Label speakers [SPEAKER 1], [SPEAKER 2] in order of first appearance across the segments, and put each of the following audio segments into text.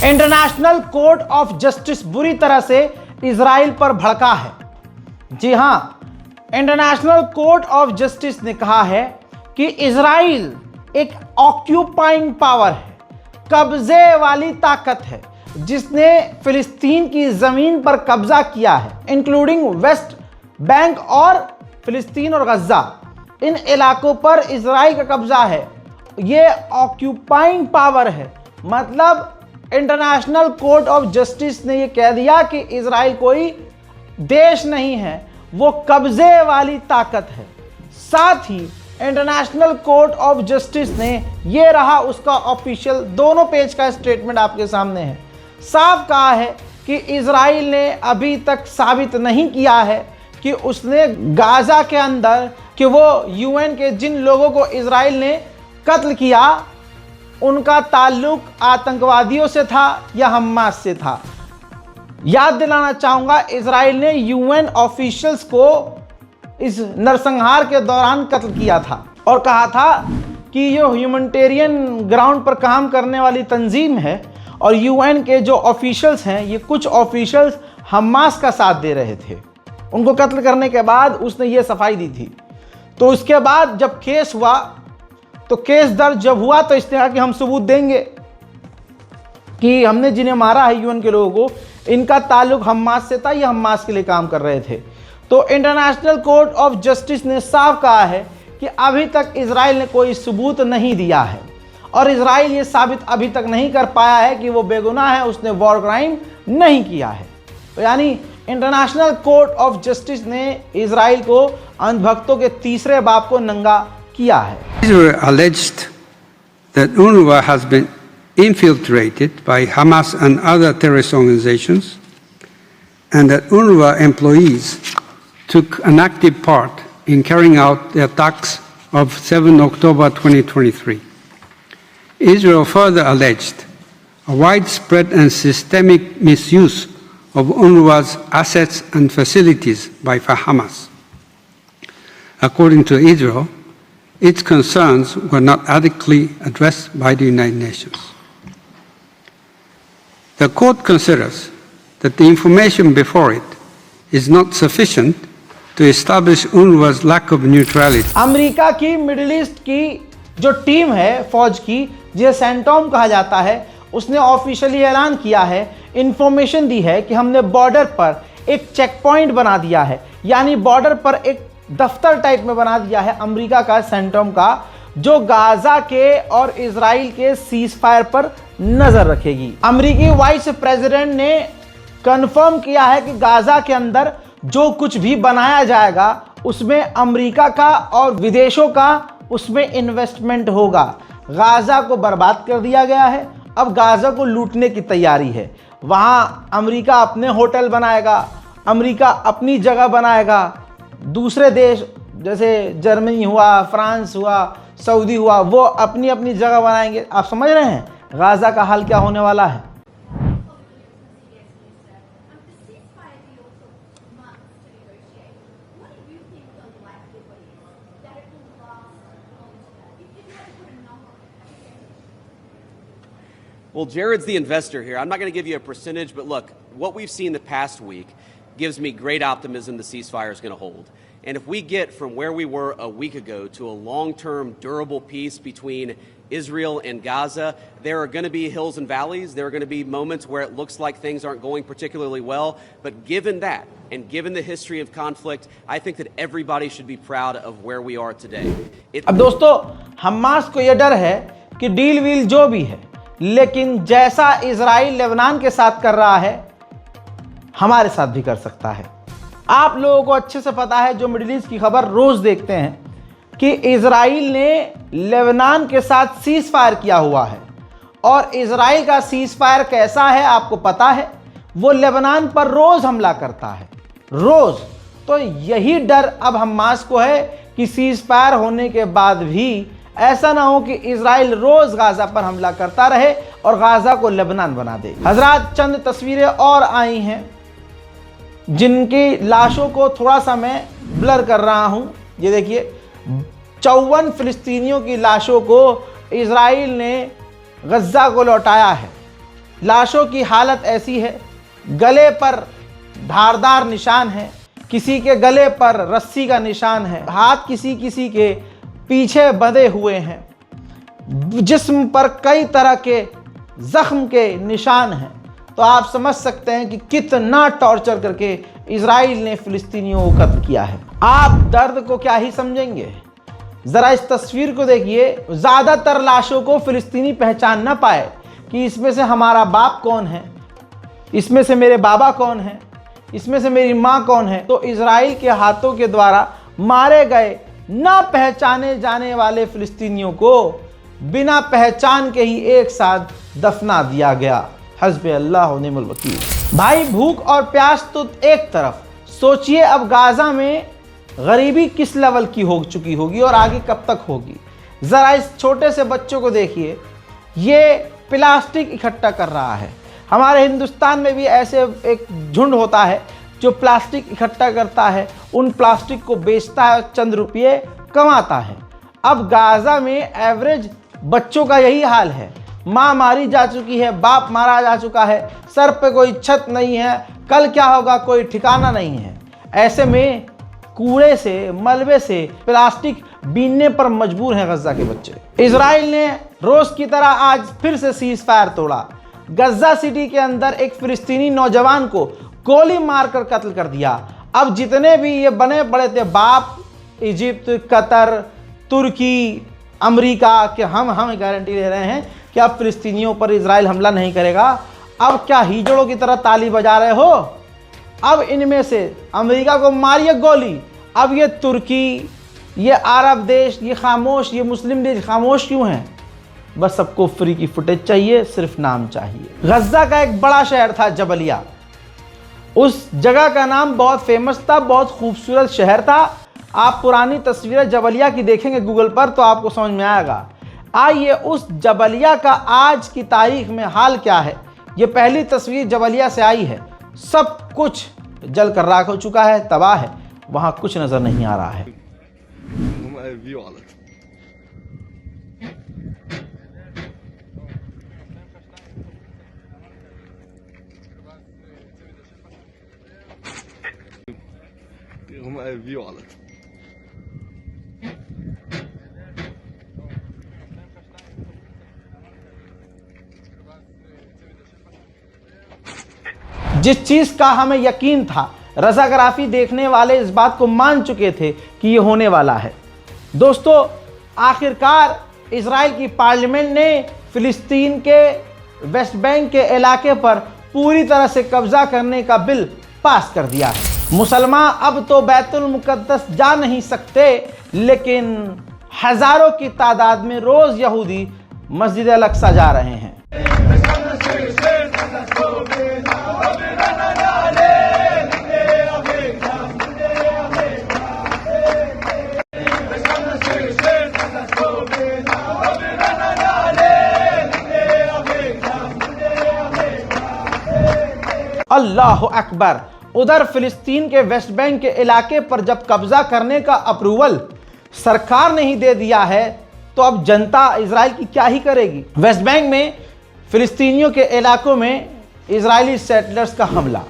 [SPEAKER 1] International court of justice बुरी तरह से इजराइल पर भड़का है। जी हां, इंटरनेशनल कोर्ट ऑफ जस्टिस ने कहा है कि इजराइल एक ऑक्यूपाइंग पावर है, कब्जे वाली ताकत है, जिसने फिलिस्तीन की जमीन पर कब्जा किया है, इंक्लूडिंग वेस्ट बैंक और फिलिस्तीन और गज्जा। इन इलाकों पर इजराइल का कब्जा है। ये ऑक्यूपाइंग पावर है। मतलब इंटरनेशनल कोर्ट ऑफ जस्टिस ने ये कह दिया कि इजराइल कोई देश नहीं है, वो कब्जे वाली ताकत है। साथ ही इंटरनेशनल कोर्ट ऑफ जस्टिस ने ये रहा उसका ऑफिशियल, दोनों पेज का स्टेटमेंट आपके सामने है। साफ कहा है कि इजराइल ने अभी तक साबित नहीं किया है कि उसने गाजा के अंदर, कि वो यूएन के जिन लोगों को इजराइल ने कत्ल किया उनका ताल्लुक आतंकवादियों से था या हमास से था। याद दिलाना चाहूंगा, इजराइल ने यूएन ऑफिशियल्स को इस नरसंहार के दौरान कत्ल किया था और कहा था कि ये ह्यूमैनिटेरियन ग्राउंड पर काम करने वाली तंजीम है और यूएन के जो ऑफिशियल्स हैं, ये कुछ ऑफिशियल्स हमास का साथ दे रहे थे। उनको कत्ल करने के बाद उसने ये सफाई दी थी। तो उसके बाद जब केस हुआ, तो केस दर्ज जब हुआ तो इसने कहा कि हम सबूत देंगे कि हमने जिन्हें मारा है यूएन के लोगों को, इनका ताल्लुक हमास से था, ये हमास के लिए काम कर रहे थे। तो इंटरनेशनल कोर्ट ऑफ जस्टिस ने साफ कहा है कि अभी तक इजराइल ने कोई सबूत नहीं दिया है और इजराइल ये साबित अभी तक नहीं कर पाया है कि वो बेगुनाह है, उसने वॉर क्राइम नहीं किया है। तो यानी इंटरनेशनल कोर्ट ऑफ जस्टिस ने इजराइल को अंधभक्तों के तीसरे बाप को नंगा किया है।
[SPEAKER 2] Israel alleged that UNRWA has been infiltrated by Hamas and other terrorist organizations, and that UNRWA employees took an active part in carrying out the attacks of 7 October 2023. Israel further alleged a widespread and systemic misuse of UNRWA's assets and facilities by Hamas. According to Israel, its concerns were not adequately addressed by the United Nations. The court considers that the information before it is not sufficient to establish UNRWA's lack of neutrality.
[SPEAKER 1] America की middle east की जो team है फौज की, जिसे सेंटॉम कहा जाता है, उसने ऑफिशियली ऐलान किया है, इंफॉर्मेशन दी है कि हमने बॉर्डर पर एक चेक पॉइंट बना दिया है, यानी बॉर्डर पर एक दफ्तर टाइप में बना दिया है अमेरिका का, सेंटॉम का, जो गाजा के और इजराइल के सीज फायर पर नजर रखेगी। अमेरिकी वाइस प्रेसिडेंट ने कंफर्म किया है कि गाजा के अंदर जो कुछ भी बनाया जाएगा उसमें अमेरिका का और विदेशों का उसमें इन्वेस्टमेंट होगा। गाजा को बर्बाद कर दिया गया है, अब गाजा को लूटने की तैयारी है। वहां अमेरिका अपने होटल बनाएगा, अमेरिका अपनी जगह बनाएगा, दूसरे देश जैसे जर्मनी हुआ, फ्रांस हुआ, सऊदी हुआ, वो अपनी अपनी जगह बनाएंगे। आप समझ रहे हैं गाजा का हाल क्या होने वाला है।
[SPEAKER 3] Well, Jared's the investor here. I'm not going to give you a percentage, but look, what we've seen the past week gives me great optimism the ceasefire is going to hold. And if we get from where we were a week ago to a long-term, durable peace between Israel and Gaza, there are going to be hills and valleys. There are going to be moments where it looks like things aren't going particularly well. But given that, and given the history of conflict, I think that everybody should be proud of where we are today.
[SPEAKER 1] अब दोस्तों, Hamas को यह डर है कि deal we'll जो भी है, लेकिन जैसा इजराइल लेबनान के साथ कर रहा है, हमारे साथ भी कर सकता है। आप लोगों को अच्छे से पता है, जो मिडिल ईस्ट की खबर रोज देखते हैं, कि इजराइल ने लेबनान के साथ सीज फायर किया हुआ है। और इजराइल का सीज फायर कैसा है आपको पता है, वो लेबनान पर रोज हमला करता है, रोज। तो यही डर अब हमास को है कि सीज फायर होने के बाद भी ऐसा ना हो कि इजराइल रोज गाजा पर हमला करता रहे और गाजा को लेबनान बना दे। हजरात, चंद तस्वीरें और आई हैं जिनकी लाशों को थोड़ा सा मैं ब्लर कर रहा हूं। ये देखिए, 54 फिलिस्तीनियों की लाशों को इजराइल ने गज्जा को लौटाया है। लाशों की हालत ऐसी है, गले पर धारदार निशान है, किसी के गले पर रस्सी का निशान है, हाथ किसी किसी के पीछे बंधे हुए हैं, जिस्म पर कई तरह के जख्म के निशान हैं। तो आप समझ सकते हैं कि कितना टॉर्चर करके इजराइल ने फिलिस्तीनियों को कत्ल किया है। आप दर्द को क्या ही समझेंगे, जरा इस तस्वीर को देखिए। ज्यादातर लाशों को फिलिस्तीनी पहचान ना पाए कि इसमें से हमारा बाप कौन है, इसमें से मेरे बाबा कौन है, इसमें से मेरी माँ कौन है। तो इजराइल के हाथों के द्वारा मारे गए ना पहचाने जाने वाले फिलिस्तीनियों को बिना पहचान के ही एक साथ दफना दिया गया। हस्बे अल्लाह व निअमल वकील। भाई भूख और प्यास तो एक तरफ, सोचिए अब गाजा में गरीबी किस लेवल की हो चुकी होगी और आगे कब तक होगी। ज़रा इस छोटे से बच्चों को देखिए, ये प्लास्टिक इकट्ठा कर रहा है। हमारे हिंदुस्तान में भी ऐसे एक झुंड होता है जो प्लास्टिक इकट्ठा करता है, उन प्लास्टिक को बेचता है, चंद रुपये कमाता है। अब गाजा में एवरेज बच्चों का यही हाल है। माँ मारी जा चुकी है, बाप मारा जा चुका है, सर पे कोई छत नहीं है, कल क्या होगा कोई ठिकाना नहीं है। ऐसे में कूड़े से, मलबे से प्लास्टिक बीनने पर मजबूर हैं गजा के बच्चे। इजराइल ने रोज की तरह आज फिर से सीज फायर तोड़ा। गजा सिटी के अंदर एक फिलिस्तीनी नौजवान को गोली मारकर कत्ल कर दिया। अब जितने भी ये बने पड़े थे बाप, इजिप्ट, कतर, तुर्की, अमेरिका के हम गारंटी ले रहे हैं कि अब फिलिस्तीनियों पर इजराइल हमला नहीं करेगा। अब क्या हिजड़ों की तरह ताली बजा रहे हो? अब इनमें से अमेरिका को मारिए गोली। अब ये तुर्की, ये अरब देश ये खामोश, ये मुस्लिम देश खामोश क्यों हैं? बस सबको फ्री की फुटेज चाहिए, सिर्फ नाम चाहिए। गजा का एक बड़ा शहर था जबलिया, उस जगह का नाम बहुत फेमस था, बहुत खूबसूरत शहर था। आप पुरानी तस्वीरें जबलिया की देखेंगे गूगल पर तो आपको समझ में आएगा। आइए उस जबलिया का आज की तारीख में हाल क्या है। ये पहली तस्वीर जबलिया से आई है। सब कुछ जल कर राख हो चुका है, तबाह है, वहां कुछ नजर नहीं आ रहा है। जिस चीज का हमें यकीन था, रज़ाग्राफी देखने वाले इस बात को मान चुके थे कि ये होने वाला है। दोस्तों, आखिरकार इजराइल की पार्लियामेंट ने फिलिस्तीन के वेस्ट बैंक के इलाके पर पूरी तरह से कब्जा करने का बिल पास कर दिया है। मुसलमान अब तो बैतुल मुक़द्दस जा नहीं सकते, लेकिन हजारों की तादाद में रोज यहूदी मस्जिद अल-अक्सा जा रहे हैं। अल्लाह अकबर। उधर फिलिस्तीन के वेस्ट बैंक के इलाके पर जब कब्जा करने का अप्रूवल सरकार ने ही दे दिया है, तो अब जनता इजराइल की क्या ही करेगी। वेस्ट बैंक में फिलिस्तीनियों के इलाकों में इजरायली सेटलर्स का हमला।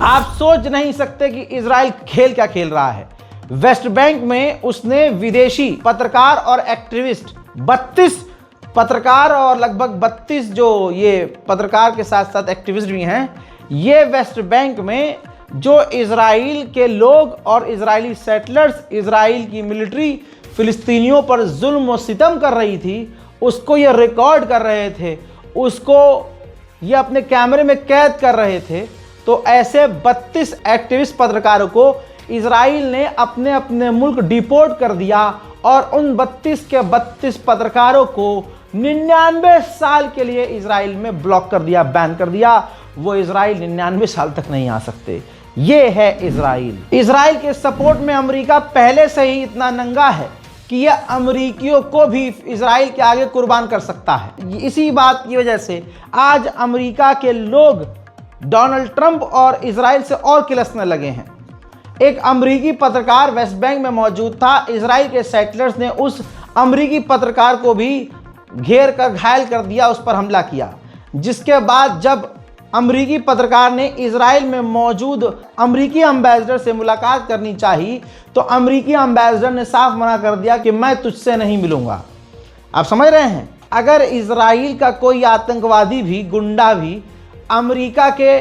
[SPEAKER 1] आप सोच नहीं सकते कि इजराइल खेल क्या खेल रहा है। वेस्ट बैंक में उसने विदेशी पत्रकार और एक्टिविस्ट 32 पत्रकार और लगभग 32 जो ये पत्रकार के साथ साथ एक्टिविस्ट भी हैं, ये वेस्ट बैंक में जो इजराइल के लोग और इजरायली सेटलर्स, इजराइल की मिलिट्री फिलिस्तीनियों पर जुल्म और सितम कर रही थी, उसको ये रिकॉर्ड कर रहे थे, उसको ये अपने कैमरे में कैद कर रहे थे। तो ऐसे 32 एक्टिविस्ट पत्रकारों को इजराइल ने अपने अपने मुल्क डिपोर्ट कर दिया और उन 32 के 32 पत्रकारों को 99 साल के लिए इजराइल में ब्लॉक कर दिया, बैन कर दिया। वो इजराइल 99 साल तक नहीं आ सकते। ये है इजराइल। इजराइल के सपोर्ट में अमेरिका पहले से ही इतना नंगा है कि यह अमेरिकियों को भी इजराइल के आगे कुर्बान कर सकता है। इसी बात की वजह से आज अमेरिका के लोग डोनाल्ड ट्रंप और इजराइल से और किलसने लगे हैं। एक अमेरिकी पत्रकार वेस्ट बैंक में मौजूद था। इजराइल के सेटलर्स ने उस अमेरिकी पत्रकार को भी घेर कर घायल कर दिया, उस पर हमला किया। जिसके बाद जब अमेरिकी पत्रकार ने इजराइल में मौजूद अमेरिकी एम्बेसडर से मुलाकात करनी चाहिए तो अमेरिकी एम्बेसडर ने साफ मना कर दिया कि मैं तुझसे नहीं मिलूंगा। आप समझ रहे हैं, अगर इजराइल का कोई आतंकवादी भी, गुंडा भी अमेरिका के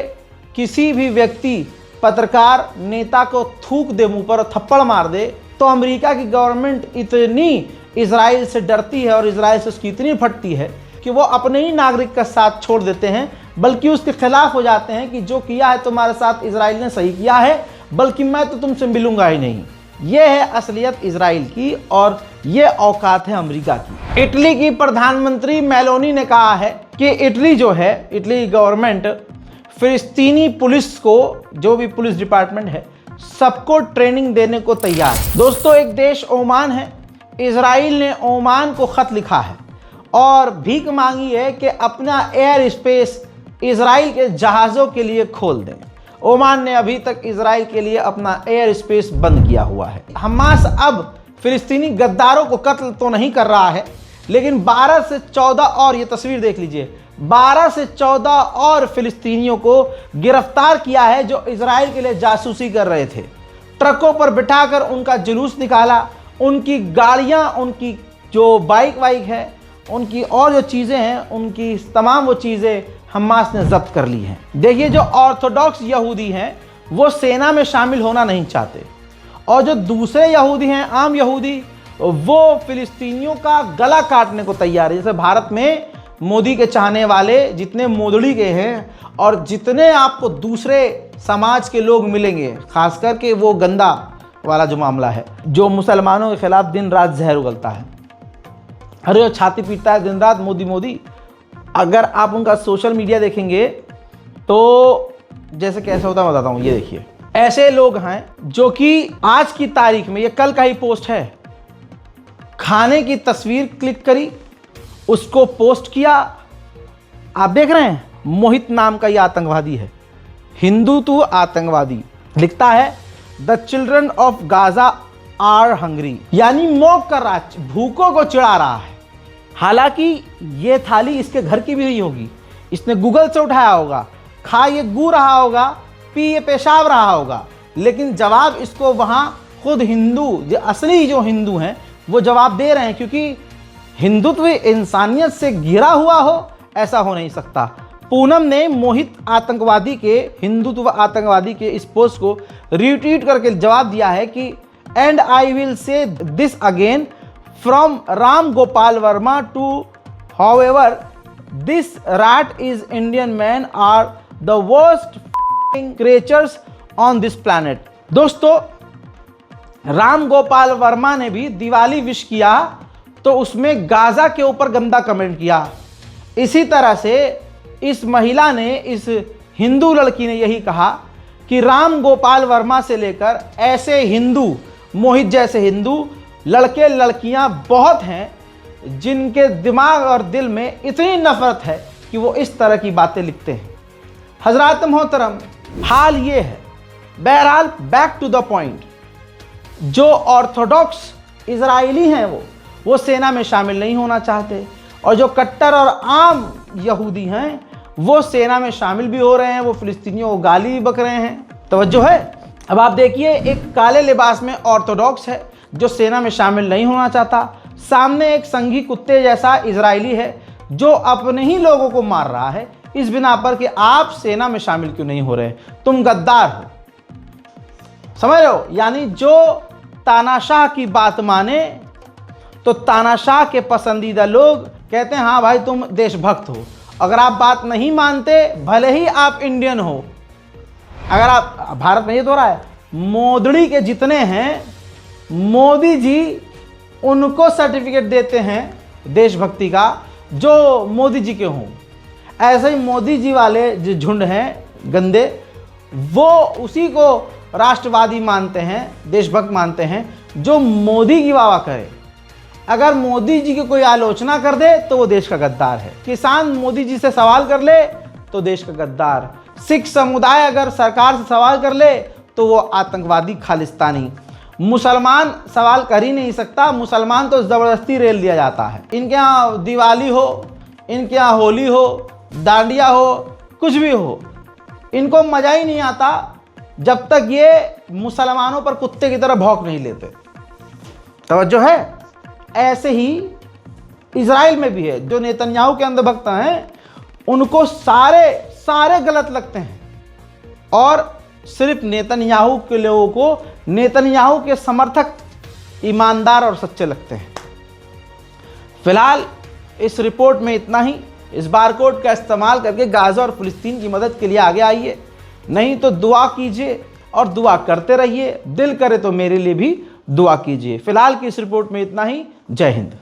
[SPEAKER 1] किसी भी व्यक्ति, पत्रकार, नेता को थूक दे, मुंह पर थप्पड़ मार दे, तो अमेरिका की गवर्नमेंट इतनी इजराइल से डरती है और इजराइल से उसकी इतनी फटती है कि वो अपने ही नागरिक का साथ छोड़ देते हैं, बल्कि उसके खिलाफ हो जाते हैं कि जो किया है तुम्हारे साथ इजराइल ने सही किया है, बल्कि मैं तो तुमसे मिलूंगा ही नहीं। ये है असलियत इजराइल की और ये औकात है अमेरिका की। इटली की प्रधानमंत्री मेलोनी ने कहा है कि इटली जो है, इटली गवर्नमेंट फिलिस्तीनी पुलिस को, जो भी पुलिस डिपार्टमेंट है, सबको ट्रेनिंग देने को तैयार है। दोस्तों, एक देश ओमान है। इजराइल ने ओमान को खत लिखा है और भीख मांगी है कि अपना एयर स्पेस इजराइल के जहाज़ों के लिए खोल दें। ओमान ने अभी तक इजराइल के लिए अपना एयर स्पेस बंद किया हुआ है। हमास अब फिलिस्तीनी गद्दारों को कत्ल तो नहीं कर रहा है, लेकिन 12 से 14 और, ये तस्वीर देख लीजिए, 12 से 14 और फिलिस्तीनियों को गिरफ्तार किया है जो इजराइल के लिए जासूसी कर रहे थे। ट्रकों पर बिठाकर उनका जुलूस निकाला, उनकी गाड़ियां, उनकी जो बाइक है, उनकी और जो चीज़ें हैं, उनकी तमाम वो चीज़ें हमास ने जब्त कर ली हैं। देखिए, जो ऑर्थोडॉक्स यहूदी हैं वो सेना में शामिल होना नहीं चाहते, और जो दूसरे यहूदी हैं, आम यहूदी, वो फिलिस्तीनियों का गला काटने को तैयार है। जैसे भारत में मोदी के चाहने वाले जितने मोदड़ी के हैं और जितने आपको दूसरे समाज के लोग मिलेंगे, खास करके वो गंदा वाला जो मामला है, जो मुसलमानों के खिलाफ दिन रात जहर उगलता है, अरे वो छाती पीटता है दिन रात मोदी मोदी। अगर आप उनका सोशल मीडिया देखेंगे तो जैसे कैसे होता है बताता हूँ। ये देखिए, ऐसे लोग हैं जो कि आज की तारीख में, ये कल का ही पोस्ट है, खाने की तस्वीर क्लिक करी, उसको पोस्ट किया। आप देख रहे हैं, मोहित नाम का ये आतंकवादी है, हिंदुत्व आतंकवादी। लिखता है the children of Gaza are hungry, यानी मॉक कर रहा, भूखों को चिढ़ा रहा है। हालांकि ये थाली इसके घर की भी नहीं होगी, इसने गूगल से उठाया होगा, खा ये गू रहा होगा, पी ये पेशाब रहा होगा, लेकिन जवाब इसको वहां खुद हिंदू, जो असली जो हिंदू हैं, वो जवाब दे रहे हैं, क्योंकि हिंदुत्व इंसानियत से घिरा हुआ हो, ऐसा हो नहीं सकता। पूनम ने मोहित आतंकवादी के, हिंदुत्व आतंकवादी के इस पोस्ट को रीट्वीट करके जवाब दिया है कि and I will say this again from Ram Gopal Varma to however this rat is Indian man are the worst creatures on this planet. दोस्तों, राम गोपाल वर्मा ने भी दिवाली विश किया तो उसमें गाजा के ऊपर गंदा कमेंट किया। इसी तरह से इस महिला ने, इस हिंदू लड़की ने यही कहा कि राम गोपाल वर्मा से लेकर ऐसे हिंदू, मोहित जैसे हिंदू लड़के लड़कियां बहुत हैं जिनके दिमाग और दिल में इतनी नफरत है कि वो इस तरह की बातें लिखते हैं। हजरात मोहतरम, हाल ये है। बहरहाल, बैक टू द पॉइंट, जो ऑर्थोडॉक्स इजरायली हैं वो सेना में शामिल नहीं होना चाहते, और जो कट्टर और आम यहूदी हैं वो सेना में शामिल भी हो रहे हैं, वो फिलिस्तीनियों को गाली भी बक रहे हैं। तवज्जो है। अब आप देखिए, एक काले लिबास में ऑर्थोडॉक्स है जो सेना में शामिल नहीं होना चाहता, सामने एक संघी कुत्ते जैसा इजरायली है जो अपने ही लोगों को मार रहा है इस बिना पर कि आप सेना में शामिल क्यों नहीं हो रहे, तुम गद्दार हो। समझ रहे हो? यानी जो तानाशाह की बात माने तो तानाशाह के पसंदीदा लोग कहते हैं हाँ भाई तुम देशभक्त हो। अगर आप बात नहीं मानते, भले ही आप इंडियन हो, अगर आप, भारत में ये तो हो रहा है, मोदड़ी के जितने हैं मोदी जी उनको सर्टिफिकेट देते हैं देशभक्ति का जो मोदी जी के हों। ऐसे ही मोदी जी वाले जो झुंड हैं गंदे, वो उसी को राष्ट्रवादी मानते हैं, देशभक्त मानते हैं, जो मोदी की वाह करे। अगर मोदी जी की कोई आलोचना कर दे तो वो देश का गद्दार है। किसान मोदी जी से सवाल कर ले तो देश का गद्दार। सिख समुदाय अगर सरकार से सवाल कर ले तो वो आतंकवादी, खालिस्तानी। मुसलमान सवाल कर ही नहीं सकता, मुसलमान तो ज़बरदस्ती रेल दिया जाता है। इनके यहाँ दिवाली हो, इनके यहाँ होली हो, डांडिया हो, कुछ भी हो, इनको मज़ा ही नहीं आता जब तक ये मुसलमानों पर कुत्ते की तरह भौंक नहीं लेते। तवज्जो है। ऐसे ही इजराइल में भी है। जो नेतन्याहू के अंधभक्त हैं उनको सारे गलत लगते हैं, और सिर्फ नेतन्याहू के लोगों को, नेतन्याहू के समर्थक ईमानदार और सच्चे लगते हैं। फिलहाल इस रिपोर्ट में इतना ही। इस बारकोड का इस्तेमाल करके गाज़ा और फिलिस्तीन की मदद के लिए आगे आइए, नहीं तो दुआ कीजिए और दुआ करते रहिए। दिल करे तो मेरे लिए भी दुआ कीजिए। फिलहाल की इस रिपोर्ट में इतना ही। जय हिंद।